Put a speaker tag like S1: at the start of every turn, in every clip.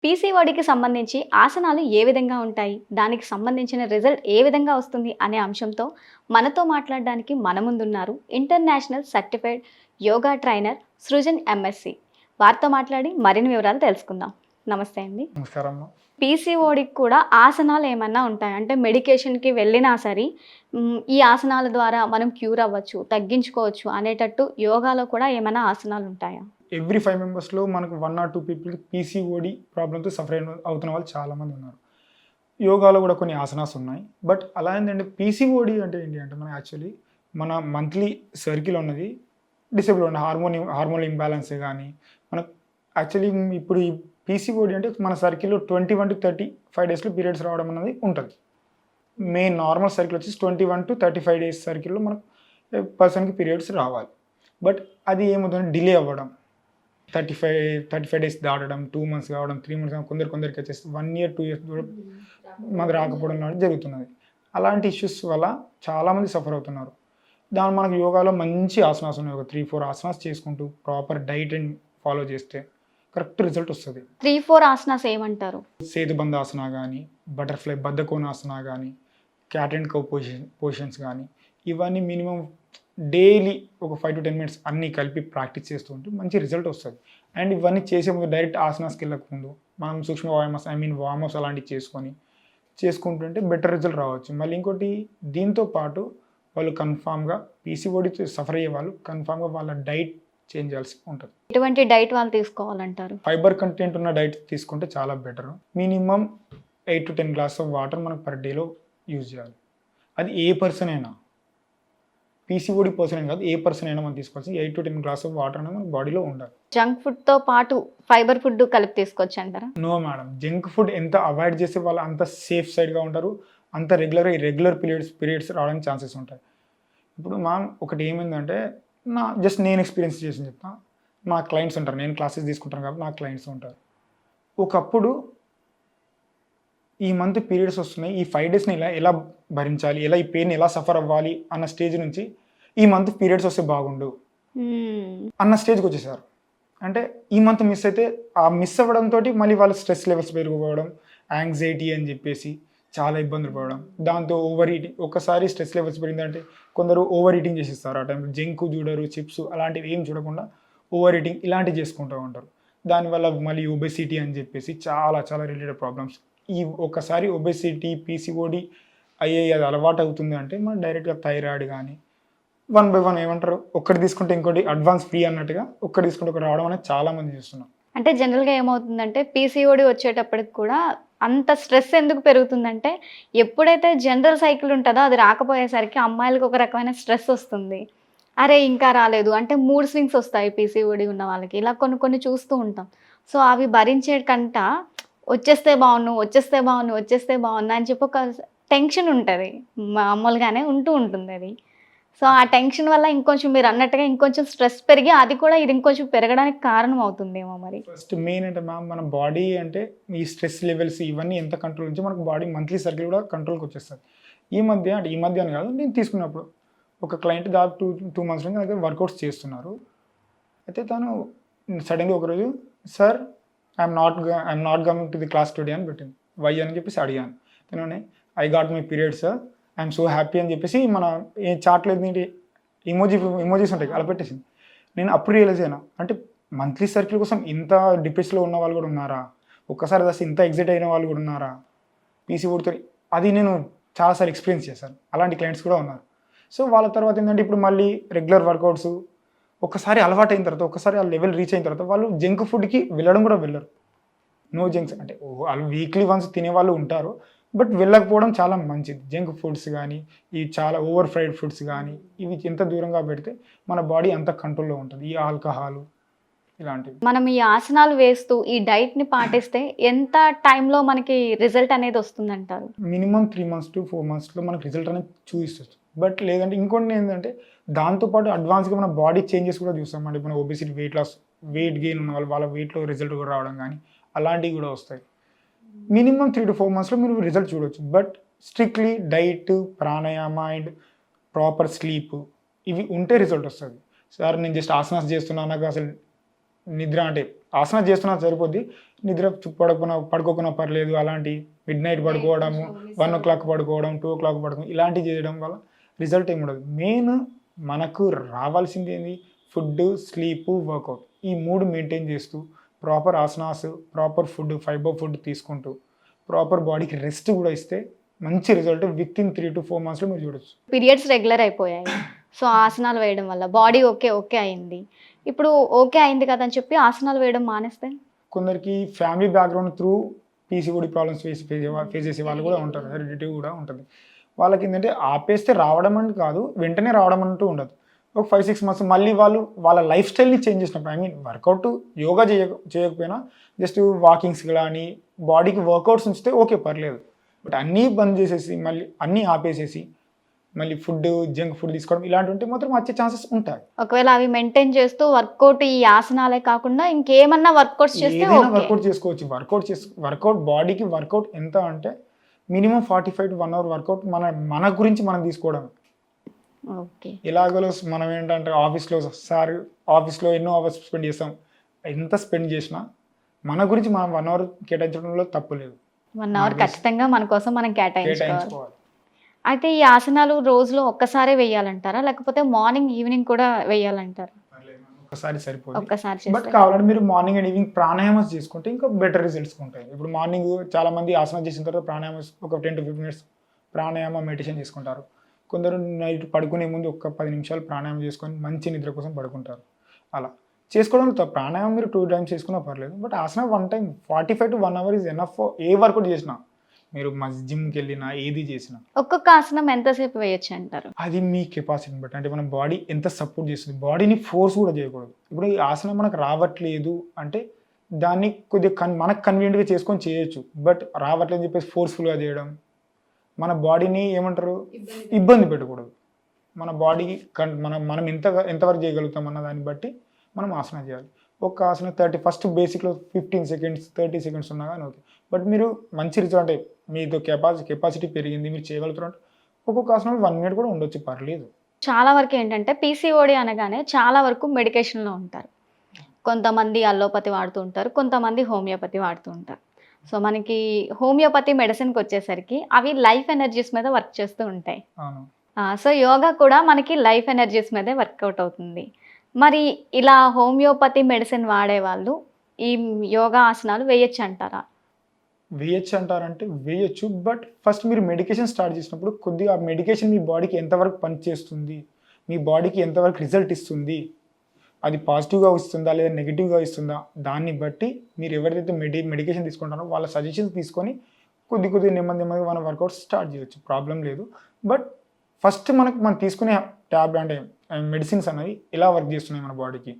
S1: పీసీఓడికి సంబంధించి ఆసనాలు ఏ విధంగా ఉంటాయి? దానికి సంబంధించిన రిజల్ట్ ఏ విధంగా వస్తుంది? అనే అంశంతో మనతో మాట్లాడడానికి మన ముందున్నారు international certified yoga trainer Srujan MSc. వారితో మాట్లాడి మరిన్ని వివరాలు తెలుసుకుందాం. నమస్తే అండి.
S2: నమస్కారం.
S1: పీసీఓడికి కూడా ఆసనాలు ఏమన్నా ఉంటాయా? అంటే మెడికేషన్‌కి వెళ్ళినా సరే ఈ ఆసనాల ద్వారా మనం క్యూర్ అవ్వచ్చు, తగ్గించుకోవచ్చు అనేటట్టు యోగాలో కూడా ఏమైనా ఆసనాలు ఉంటాయా?
S2: ఎవ్రీ 5 మెంబర్స్‌లో మనకు 1 ఆర్ 2 పీపుల్‌కి పీసీఓడి ప్రాబ్లమ్‌తో సఫర్ అవుతున్న వాళ్ళు చాలామంది ఉన్నారు. యోగాలో కూడా కొన్ని ఆసనాస్ ఉన్నాయి. బట్ అలా ఏంటంటే పీసీఓడి అంటే ఏంటి అంటే మన మంత్లీ సర్కిల్ ఉన్నది డిసేబుల్ ఉన్న హార్మోనల్ ఇంబాలెన్సే కానీ మనకు యాక్చువల్లీ ఇప్పుడు ఈ పీసీఓడి అంటే మన సర్కిల్‌లో 21 to 35 డేస్‌లో పీరియడ్స్ రావడం అనేది ఉంటుంది. మెయిన్ నార్మల్ సర్కిల్ వచ్చేసి 21 to 35 డేస్ సర్కిల్‌లో మనకు పర్సన్‌కి పీరియడ్స్ రావాలి. బట్ అది ఏమవుతుందంటే డిలే అవ్వడం. 35 డేస్ దాటడం, 2 మంత్స్ కావడం, 3 మంత్స్ కావడం, కొందరికి వచ్చేసి 1 ఇయర్, 2 ఇయర్స్ కూడా మనకు రాకపోవడం లాంటివి జరుగుతున్నది. అలాంటి ఇష్యూస్ వల్ల చాలామంది సఫర్ అవుతున్నారు. మనకు యోగాలో మంచి ఆసనాస్ ఉన్నాయి. ఒక 3, 4 ఆసనాస్ చేసుకుంటూ ప్రాపర్ డైట్ అండ్ ఫాలో చేస్తే కరెక్ట్ రిజల్ట్ వస్తుంది.
S1: 3, 4 ఆసనాస్ ఏమంటారు?
S2: సేతుబంధాసన కానీ, బటర్ఫ్లై బద్ధకోనాసన కానీ, క్యాట్ అండ్ కౌ పొజిషన్స్ కానీ, ఇవన్నీ మినిమం డైలీ ఒక 5 to 10 మినిట్స్ అన్నీ కలిపి ప్రాక్టీస్ చేస్తూ ఉంటే మంచి రిజల్ట్ వస్తుంది. అండ్ ఇవన్నీ చేసే ముందు డైరెక్ట్ ఆసనాస్కి వెళ్ళకముందు మనం సూక్ష్మ వామస్ అలాంటివి చేసుకుంటుంటే బెటర్ రిజల్ట్ రావచ్చు. మళ్ళీ ఇంకోటి దీంతో పాటు వాళ్ళు కన్ఫామ్గా పీసీఓడితో సఫర్ అయ్యే వాళ్ళు కన్ఫామ్గా వాళ్ళ డైట్ చేంజ్ చేయాల్సి ఉంటుంది.
S1: ఎటువంటి డైట్ వాళ్ళు తీసుకోవాలంటారు?
S2: ఫైబర్ కంటెంట్ ఉన్న డైట్ తీసుకుంటే చాలా better. Minimum 8 to 10 glass of water మనకు పర్ డేలో యూజ్ చేయాలి. అది ఏ పర్సన్ అయినా, పీసీఓడి పర్సన్ అయినా కాదు, ఏ పర్సన్ అయినా మనం తీసుకోవాల్సి 8 to 10 గ్లాస్ ఆఫ్ వాటర్ అనేది మన బాడీలో ఉండాలి.
S1: జంక్ ఫుడ్తో పాటు ఫైబర్ ఫుడ్ కలిపి తీసుకోవచ్చు అంటారా?
S2: నో మేడం, జంక్ ఫుడ్ ఎంత అవాయిడ్ చేస్తే వాళ్ళు అంత సేఫ్ సైడ్గా ఉంటారు, అంత రెగ్యులర్ పీరియడ్స్ రావడానికి ఛాన్సెస్ ఉంటాయి. ఇప్పుడు ఒకటి ఏమైందంటే నేను ఎక్స్పీరియన్స్ చేసి చెప్తా. మా క్లయింట్స్ ఉంటారు, నేను క్లాసెస్ తీసుకుంటాను కాబట్టి నా క్లయింట్స్ ఉంటారు. ఒకప్పుడు ఈ మంత్ పీరియడ్స్ వస్తున్నాయి, ఈ 5 డేస్ని ఎలా భరించాలి, ఈ పెయిన్ ఎలా సఫర్ అవ్వాలి అన్న స్టేజ్ నుంచి ఈ మంత్ పీరియడ్స్ వస్తే బాగుండు అన్న స్టేజ్కి వచ్చేసారు. అంటే ఈ మంత్ మిస్ అయితే ఆ మిస్ అవ్వడంతో మళ్ళీ వాళ్ళ స్ట్రెస్ లెవెల్స్ పెరిగిపోవడం, యాంగ్జైటీ అని చెప్పేసి చాలా ఇబ్బందులు పడడం, దాంతో ఓవర్ ఈటింగ్. ఒకసారి స్ట్రెస్ లెవెల్స్ పెరిగిందంటే కొందరు ఓవర్ ఈటింగ్ చేసేస్తారు. ఆ టైంలో జంక్ చూడరు, చిప్స్ అలాంటివి ఏం చూడకుండా ఓవర్ ఈటింగ్ ఇలాంటివి చేసుకుంటూ ఉంటారు. దానివల్ల మళ్ళీ ఒబెసిటీ అని చెప్పేసి చాలా రిలేటెడ్ ప్రాబ్లమ్స్. ఈ ఒకసారి ఒబెసిటీ పీసీఓడి అది అలవాటు అవుతుంది అంటే మనం డైరెక్ట్గా థైరాయిడ్ కానీ 1 by 1 ఏమంటారు, ఒక్కటి తీసుకుంటే ఇంకోటి అడ్వాన్స్ ఫ్రీ అన్నట్టుగా ఒక్కటి తీసుకుంటే ఒకటి రావడం అనేది చాలామంది చూస్తున్నాం.
S1: అంటే జనరల్గా ఏమవుతుందంటే పీసీఓడి వచ్చేటప్పటికి కూడా అంత స్ట్రెస్ ఎందుకు పెరుగుతుందంటే ఎప్పుడైతే జనరల్ సైకిల్ ఉంటుందో అది రాకపోయేసరికి అమ్మాయిలకు ఒక రకమైన స్ట్రెస్ వస్తుంది. అరే ఇంకా రాలేదు అంటే మూడ్ స్వింగ్స్ వస్తాయి పీసీఓడి ఉన్న వాళ్ళకి. ఇలా కొన్ని చూస్తూ ఉంటాం. సో అవి భరించే కంట వచ్చేస్తే బాగున్ను అని చెప్పి ఒక టెన్షన్ ఉంటుంది. మామూలుగానే ఉంటుంది అది. సో ఆ టెన్షన్ వల్ల ఇంకొంచెం మీరు అన్నట్టుగా ఇంకొంచెం స్ట్రెస్ పెరిగి అది కూడా ఇది ఇంకొంచెం పెరగడానికి కారణం అవుతుందేమో మరి.
S2: ఫస్ట్ మెయిన్ అంటే మన బాడీ అంటే ఈ స్ట్రెస్ లెవెల్స్ ఇవన్నీ ఎంత కంట్రోల్ నుంచి మనకు బాడీ మంత్లీ సర్కిల్ కూడా కంట్రోల్కి వచ్చేస్తుంది. ఈ మధ్య అని కాదు, నేను తీసుకున్నప్పుడు ఒక క్లయింట్ దాదాపు 2 months నుంచి దగ్గర వర్కౌట్స్ చేస్తున్నారు. అయితే తను సడన్గా ఒకరోజు sir I'm not coming to the class today అని పెట్టింది. వై అని చెప్పేసి అడిగాను. తననే I got my periods sir, I'm so happy అని చెప్పేసి మన ఏ చాట్లో ఏంటి ఇమోజీస్ ఉంటాయి అలా పెట్టేసింది. నేను అప్పుడు రియలైజ్ అయినా, అంటే మంత్లీ సర్కిల్ కోసం ఇంత డిప్రెషన్లో ఉన్న వాళ్ళు కూడా ఉన్నారా, ఒక్కసారి అసలు ఇంత ఎగ్జైట్ అయిన వాళ్ళు కూడా ఉన్నారా పీసీఓడితో. అది నేను చాలాసార్లు ఎక్స్పీరియన్స్ చేశాను. అలాంటి క్లయింట్స్ కూడా ఉన్నారు. సో వాళ్ళ తర్వాత ఏంటంటే ఇప్పుడు మళ్ళీ రెగ్యులర్ వర్కౌట్స్ ఒకసారి అలవాటు అయిన తర్వాత, ఒకసారి ఆ లెవెల్ రీచ్ అయిన తర్వాత వాళ్ళు జంక్ ఫుడ్కి వెళ్ళడం కూడా వెళ్ళరు. నో జంక్స్ అంటే వాళ్ళు వీక్లీ వన్స్ తినేవాళ్ళు ఉంటారు, బట్ వెళ్ళకపోవడం చాలా మంచిది. జంక్ ఫుడ్స్ కానీ ఈ చాలా ఓవర్ ఫ్రైడ్ ఫుడ్స్ కానీ ఇవి ఎంత దూరంగా పెడితే మన బాడీ అంత కంట్రోల్లో ఉంటుంది. ఈ ఆల్కహాల్ ఇలాంటివి.
S1: మనం ఈ ఆసనాలు వేస్తూ ఈ డైట్ని పాటిస్తే ఎంత టైంలో మనకి రిజల్ట్ అనేది వస్తుందంటారు?
S2: మినిమం 3 months to 4 monthsలో మనకి రిజల్ట్ అనేది చూపిస్తుంది. బట్ లేదంటే ఇంకోటి ఏంటంటే దాంతోపాటు అడ్వాన్స్గా మన బాడీ చేంజెస్ కూడా చూస్తాం. అంటే మన ఒబెసిటీ, వెయిట్ గెయిన్ ఉన్న వాళ్ళ వెయిట్లో రిజల్ట్ కూడా రావడం కానీ అలాంటివి కూడా వస్తాయి. మినిమం 3 to 4 monthsలో మీరు రిజల్ట్ చూడవచ్చు. But strictly diet, pranayama and proper sleep ఇవి ఉంటే రిజల్ట్ వస్తుంది. సార్ నేను జస్ట్ ఆసనాస్ చేస్తున్నా, నాకు అసలు నిద్ర అంటే ఆసనం చేస్తున్నా సరిపోద్ది, నిద్ర పడుకోకున్నా పర్లేదు, అలాంటి మిడ్ నైట్ పడుకోవడము, 1 o'clock పడుకోవడం, 2 o'clock పడుకోవడం ఇలాంటివి చేయడం వల్ల రిజల్ట్ ఏమి ఉండదు. మెయిన్ మనకు రావాల్సింది ఏంది, ఫుడ్, స్లీప్, వర్కౌట్. ఈ 3 మెయింటైన్ చేస్తూ proper asanas, proper food, fibre food తీసుకుంటూ ప్రాపర్ బాడీకి రెస్ట్ కూడా ఇస్తే మంచి రిజల్ట్ విత్ ఇన్ 3 to 4 monthsలో మీరు చూడొచ్చు.
S1: పీరియడ్స్ రెగ్యులర్ అయిపోయాయి. సో ఆసనాలు వేయడం వల్ల బాడీ ఓకే అయింది. ఇప్పుడు ఓకే అయింది కదా అని చెప్పి ఆసనాలు వేయడం మానేస్తే?
S2: కొందరికి family background through PCOD problems face చేసే వాళ్ళు కూడా ఉంటారు, హెరిడిటీ కూడా ఉంటుంది. వాళ్ళకి ఏంటంటే ఆపేస్తే రావడం అంటే కాదు, వెంటనే రావడం అంటూ ఉండదు. ఒక 5-6 months మళ్ళీ వాళ్ళు వాళ్ళ లైఫ్ స్టైల్ని చేంజ్ చేసినప్పుడు, ఐ మీన్ వర్కౌట్ యోగా చేయకపోయినా జస్ట్ వాకింగ్స్ కానీ బాడీకి వర్కౌట్స్ ఉంచితే ఓకే పర్లేదు. బట్ అన్నీ బంద్ చేసేసి మళ్ళీ అన్నీ ఆపేసేసి మళ్ళీ ఫుడ్, జంక్ ఫుడ్ తీసుకోవడం ఇలాంటివి ఉంటే మాత్రం వచ్చే ఛాన్సెస్ ఉంటాయి.
S1: ఒకవేళ అవి మెయింటైన్ చేస్తూ వర్కౌట్, ఈ ఆసనాలే కాకుండా ఇంకేమన్నా వర్కౌట్స్ చేస్తే
S2: వర్కౌట్ చేసుకోవచ్చు. వర్కౌట్ బాడీకి వర్కౌట్ ఎంత అంటే మినిమం 45 to 1 hour వర్కౌట్ మన గురించి మనం తీసుకోవడం.
S1: ఓకే.
S2: ఇలాగలో మనం ఏంటంటే ఆఫీస్లో ఎన్నో అవర్స్ స్పెండ్ చేస్తాం. ఎంత స్పెండ్ చేసినా మన గురించి మనం 1 hour కేటాయించడంలో తప్పు లేదు.
S1: 1 hour ఖచ్చితంగా మన కోసం మనం కేటాయించుకోవాలి.
S2: కేటాయించుకోవాలి.
S1: అయితే ఈ ఆసనాలు రోజులో ఒక్కసారే వేయాలంటారా, లేకపోతే మార్నింగ్ ఈవినింగ్ కూడా వేయాలంటారా?
S2: ఒకసారి సరిపోతుంది.
S1: ఒక్కసారి
S2: బట్ కావాలంటే మీరు మార్నింగ్ అండ్ ఈవినింగ్ ప్రాణాయామం చేసుకుంటే ఇంకా బెటర్ రిజల్ట్స్ ఉంటాయి. ఇప్పుడు మార్నింగ్ చాలా మంది ఆసనం చేసిన తర్వాత ప్రాణాయామం ఒక 10 to 15 minutes ప్రాణాయామం మెడిటేషన్ చేసుకుంటారు. కొందరు నైట్ పడుకునే ముందు ఒక 10 నిమిషాలు ప్రాణాయామం చేసుకొని మంచి నిద్ర కోసం పడుకుంటారు. అలా చేసుకోవడం ప్రాణాయామం మీరు 2 times చేసుకున్నా పర్లేదు. బట్ ఆసనం 1 time 45 to 1 hour is enough. ఏ వర్కౌట్ చేసినా, మీరు జిమ్కి వెళ్ళినా ఏది చేసినా
S1: ఒక్కొక్క ఆసనం ఎంతసేపు వేయచ్చు అంటారు?
S2: అది మీ కెపాసిటీని బట్టి, అంటే మన బాడీ ఎంత సపోర్ట్ చేస్తుంది. బాడీని ఫోర్స్ కూడా చేయకూడదు. ఇప్పుడు ఈ ఆసనం మనకు రావట్లేదు అంటే దాన్ని కొద్దిగా మనకు కన్వీనియంట్గా చేసుకొని చేయొచ్చు. బట్ రావట్లేదు అని చెప్పేసి ఫోర్స్ఫుల్గా చేయడం, మన బాడీని ఏమంటారు ఇబ్బంది పెట్టకూడదు. మన బాడీకి మనం ఎంతవరకు చేయగలుగుతాం అన్న దాన్ని బట్టి మనం ఆసనం చేయాలి. ఒక ఆసనం ఫస్ట్ బేసిక్లో 15 seconds 30 seconds ఉన్నా కానీ ఓకే. బట్ మీరు మంచి రిజల్ట్ అంటే మీతో కెపాసిటీ పెరిగింది, మీరు చేయగలుగుతారు అంటే ఒక్కొక్క ఆసనం 1 minute కూడా ఉండొచ్చు, పర్లేదు.
S1: చాలా వరకు ఏంటంటే పీసీఓడి అనగానే చాలా వరకు మెడికేషన్లో ఉంటారు. కొంతమంది అల్లోపతి వాడుతూ ఉంటారు, కొంతమంది హోమియోపతి వాడుతూ ఉంటారు. సో మనకి హోమియోపతి మెడిసిన్కి వచ్చేసరికి అవి లైఫ్ ఎనర్జీస్ మీద వర్క్ చేస్తూ ఉంటాయి. సో యోగా కూడా మనకి లైఫ్ ఎనర్జీస్ మీదే వర్కౌట్ అవుతుంది. మరి ఇలా హోమియోపతి మెడిసిన్ వాడేవాళ్ళు ఈ యోగా ఆసనాలు వేయచ్చు అంటారా?
S2: వేయచ్చు అంటారంటే వేయచ్చు. బట్ ఫస్ట్ మీరు మెడికేషన్ స్టార్ట్ చేసినప్పుడు కొద్దిగా ఆ మెడికేషన్ మీ బాడీకి ఎంతవరకు పనిచేస్తుంది, మీ బాడీకి ఎంతవరకు రిజల్ట్ ఇస్తుంది, అది పాజిటివ్గా ఇస్తుందా లేదా నెగిటివ్గా ఇస్తుందా, దాన్ని బట్టి మీరు ఎవరైతే మెడికేషన్ తీసుకుంటారో వాళ్ళ సజెషన్స్ తీసుకొని కొద్దిగా నెమ్మదిగా మన వర్కౌట్ స్టార్ట్ చేయొచ్చు, ప్రాబ్లం లేదు. బట్ ఫస్ట్ మనం తీసుకునే అంటే మెడిసిన్స్ అనేవి ఎలా వర్క్ చేస్తున్నాయి మన బాడీకి,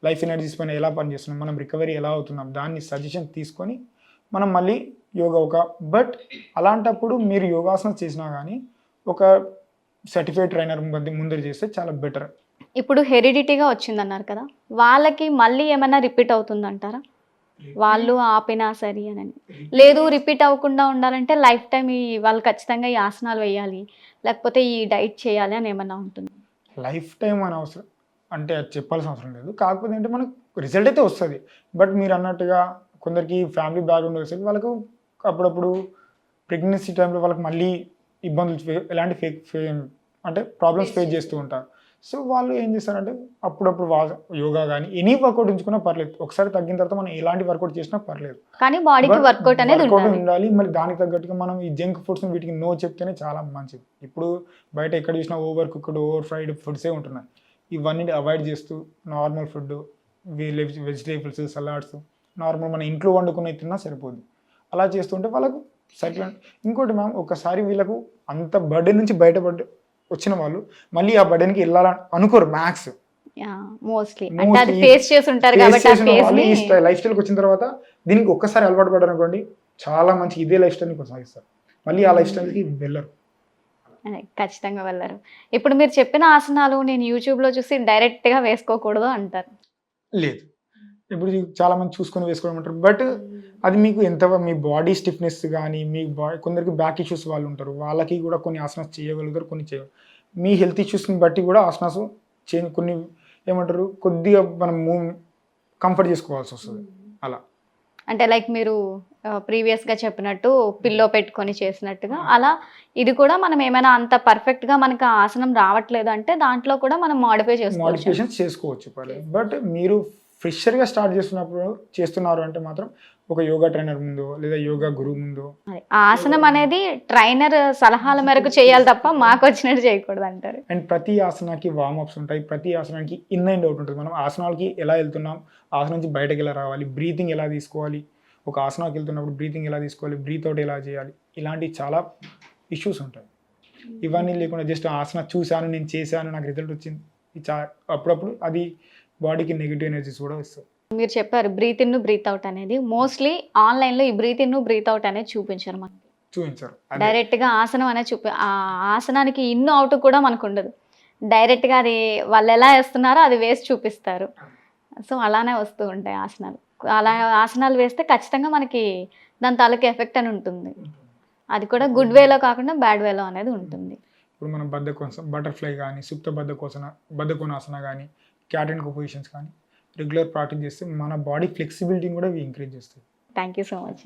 S2: లైఫ్ ఎనర్జీస్ పైన ఎలా పనిచేస్తున్నాం, మనం రికవరీ ఎలా అవుతున్నాం, దాన్ని సజెషన్ తీసుకొని మనం మళ్ళీ యోగా బట్ అలాంటప్పుడు మీరు యోగాసనం చేసినా కానీ ఒక సర్టిఫైడ్ ట్రైనర్ ముందర చేస్తే చాలా బెటర్.
S1: ఇప్పుడు హెరిడిటీగా వచ్చిందన్నారు కదా, వాళ్ళకి మళ్ళీ ఏమైనా రిపీట్ అవుతుందంటారా? వాళ్ళు ఆపినా సరే అని లేదు, రిపీట్ అవ్వకుండా ఉండాలంటే లైఫ్ టైం వాళ్ళు ఖచ్చితంగా ఈ ఆసనాలు వేయాలి, లేకపోతే ఈ డైట్ చేయాలి అని ఏమన్నా ఉంటుంది?
S2: లైఫ్ టైం అని అవసరం అంటే అది చెప్పాల్సిన అవసరం లేదు. కాకపోతే అంటే మనకు రిజల్ట్ అయితే వస్తుంది. బట్ మీరు అన్నట్టుగా కొందరికి ఫ్యామిలీ బ్యాక్గ్రౌండ్ వస్తుంది, వాళ్ళకు అప్పుడప్పుడు ప్రెగ్నెన్సీ టైంలో వాళ్ళకి మళ్ళీ ఇబ్బందులు ఎలాంటి అంటే ప్రాబ్లమ్స్ ఫేస్ చేస్తూ ఉంటారు. సో వాళ్ళు ఏం చేస్తారంటే అప్పుడప్పుడు యోగా కానీ ఎనీ వర్కౌట్ ఉంచుకున్నా పర్లేదు, ఒకసారి తగ్గిన తర్వాత మనం ఎలాంటి వర్కౌట్ చేసినా పర్లేదు,
S1: కానీ బాడీకి వర్కౌట్ అనేది
S2: ఉండాలి. మరి దానికి తగ్గట్టుగా మనం ఈ జంక్ ఫుడ్స్ వీటికి నో చెప్తేనే చాలా మంచిది. ఇప్పుడు బయట ఎక్కడ చూసినా ఓవర్ కుక్డ్, ఓవర్ ఫ్రైడ్ ఫుడ్సే ఉంటున్నాయి. ఇవన్నీ అవాయిడ్ చేస్తూ normal food, vegetables, salads, normal మన ఇంట్లో వండుకునే తిన్నా సరిపోద్ది. అలా చేస్తుంటే వాళ్ళకు సైక్లన్. ఇంకోటి మ్యామ్, ఒకసారి వీళ్ళకు అంత బర్డెన్ నుంచి బయటపడి వచ్చిన వాళ్ళు మళ్ళీ ఆ బర్డెన్కి వెళ్ళాలని అనుకోరు మ్యాక్స్. లైఫ్ స్టైల్కి వచ్చిన తర్వాత దీనికి ఒక్కసారి అలవాటు పడ్డారు అనుకోండి, చాలా మంచి ఇదే లైఫ్ స్టైల్ని కొనసాగిస్తారు, మళ్ళీ ఆ లైఫ్ స్టైల్కి వెళ్ళరు.
S1: ఖచ్చితంగా వెళ్ళరు. ఇప్పుడు మీరు చెప్పిన ఆసనాలు నేను యూట్యూబ్లో చూసి డైరెక్ట్గా వేసుకోకూడదు అంటారు?
S2: లేదు, ఇప్పుడు చాలా మంది చూసుకొని వేసుకోవడం. బట్ అది మీకు ఎంత మీ బాడీ స్టిఫ్నెస్ కానీ మీ కొందరికి బ్యాక్ ఇష్యూస్ వాళ్ళు ఉంటారు, వాళ్ళకి కూడా కొన్ని ఆసనాస్ చేయగలుగుతారు, కొన్ని చేయగలరు. మీ హెల్త్ ఇష్యూస్ని బట్టి కూడా ఆసనాస్ కొన్ని ఏమంటారు కొద్దిగా మనం కంఫర్ట్ చేసుకోవాల్సి వస్తుంది అలా.
S1: అంటే లైక్ మీరు ప్రీవియస్గా చెప్పినట్టు పిల్లో పెట్టుకొని చేసినట్టుగా అలా ఇది కూడా మనం ఏమైనా అంత పర్ఫెక్ట్గా మనకి ఆ ఆసనం రావట్లేదు అంటే దాంట్లో కూడా మనం మాడిఫై చేసుకోవచ్చు.
S2: మోడిఫికేషన్స్ చేసుకోవచ్చు పర్లేదు. బట్ మీరు ఫ్రెషర్గా స్టార్ట్ చేస్తున్నారు అంటే మాత్రం ఒక యోగా ట్రైనర్ ముందు లేదా యోగా గురువు ముందు
S1: అదే. ఆ ఆసనం అనేది ట్రైనర్ సలహాల మేరకు చేయాలి తప్ప మాకు వచ్చినట్టు చేయకూడదు అంటారు.
S2: అండ్ ప్రతి ఆసనానికి వార్మప్స్ ఉంటాయి, ప్రతి ఆసనానికి ఇన్ అండ్ అవుట్ ఉంటుంది. మనం ఆసనాలకి ఎలా వెళ్తున్నాం, ఆసనం నుంచి బయటకు ఎలా రావాలి, బ్రీతింగ్ ఎలా తీసుకోవాలి, ఒక ఆసనాకి వెళ్తున్నప్పుడు బ్రీతింగ్ ఎలా తీసుకోవాలి, బ్రీత్ అవుట్ ఎలా చేయాలి, ఇలాంటి చాలా ఇష్యూస్ ఉంటాయి. ఇవన్నీ లేకుండా జస్ట్ ఆసన చూశాను, నేను చేశాను, నాకు రిజల్ట్ వచ్చింది, అప్పుడప్పుడు అది బాడీకి నెగిటివ్ ఎనర్జీస్ కూడా వస్తాయి.
S1: మీరు చెప్పారు బ్రీత్ ఇన్ బ్రీత్ అవుట్ అనేది మోస్ట్లీ ఆన్లైన్లో ఈ బ్రీత్ ఇన్ బ్రీత్ అవుట్ అనేది చూపించారు మనకి.
S2: చూపించారు
S1: డైరెక్ట్గా ఆసనం అనేది ఆ ఆసనానికి ఇన్ను అవుట్ కూడా మనకు ఉండదు. డైరెక్ట్గా అది వాళ్ళు ఎలా వేస్తున్నారో అది వేసి చూపిస్తారు. సో అలానే వస్తూ ఉంటాయి ఆసనాలు. అలా ఆసనాలు వేస్తే ఖచ్చితంగా మనకి దాని తాలూకు ఎఫెక్ట్ అని ఉంటుంది. అది కూడా గుడ్ వేలో కాకుండా బ్యాడ్ వేలో అనేది ఉంటుంది.
S2: ఇప్పుడు మనం బటర్ఫ్లై కానీ, సుప్త బద్ధకోనాసన కానీ, క్యాట్ అండ్ కో పొజిషన్స్ కానీ రెగ్యులర్ ప్రాక్టీస్ చేస్తే మన బాడీ ఫ్లెక్సిబిలిటీని కూడా ఇంక్రీజ్ చేస్తుంది.
S1: Thank you so much.